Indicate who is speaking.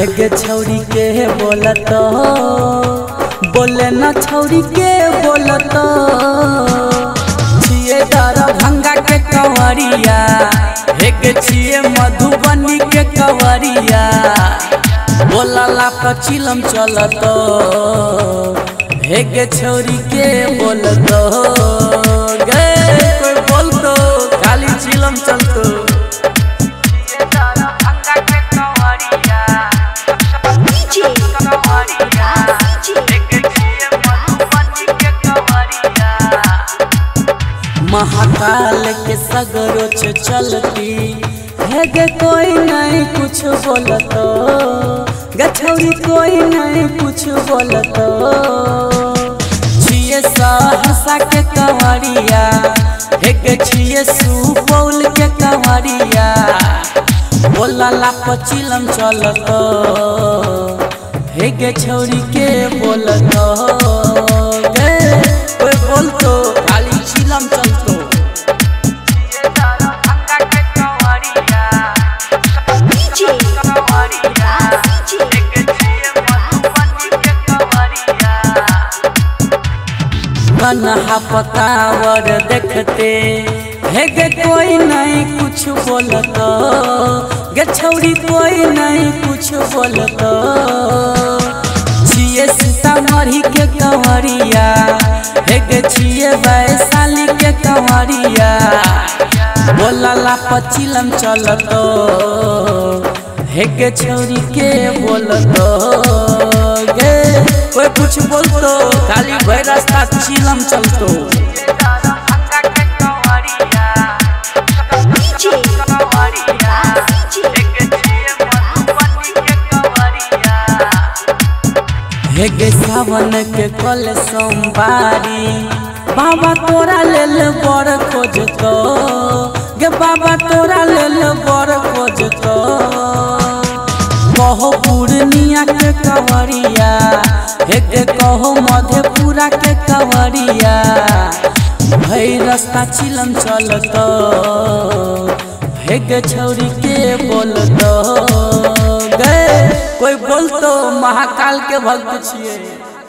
Speaker 1: हेगे छौरी के बोलत बोले न छौरी के बोलत छिए दरभंगा के कंवरिया हेगे छिए मधुबनी के कंवरिया बोलला पर चिलम चलत हेगे छौरी के बोलत गे कोई बोलतो खाली चिलम चलतो महाकाल के सगरो चलती हेगे कोई नहीं कुछ बोलत गछौरी कोई नहीं कुछ बोलत छिए सहरसा के कंवरिया हेगे छिए सुपौल के कंवरिया बोलला पर चिलम चलत हेगे छौरी के बोलत गे कोई बोलतो खाली चिलम चलतो कन्हा पतावर देखते हेगे कोई नहीं कुछ बोलत गे छौरी कोई नहीं कुछ बोलत छिए सीतामढ़ी के कंवरिया हेगे छिए वैशाली के कंवरिया बोलला पर चिलम चलत हेगे छौरी के बोलत गे कोई कुछ बोलतो खाली भाई रास्ता चिलम चलतो हेगे सावन के कल सोमवारी बाबा तोरा लेल बड़ खोजतो गे बाबा तोरा लेल बड़ खोजतो कहो पूर्णिया के कंवरिया हेगे कहो मधेपुरा के कंवरिया भई रास्ता चिलम चलत हेगे छौरी के बोलत गे कोई बोलतो महाकाल के भक्त छिए।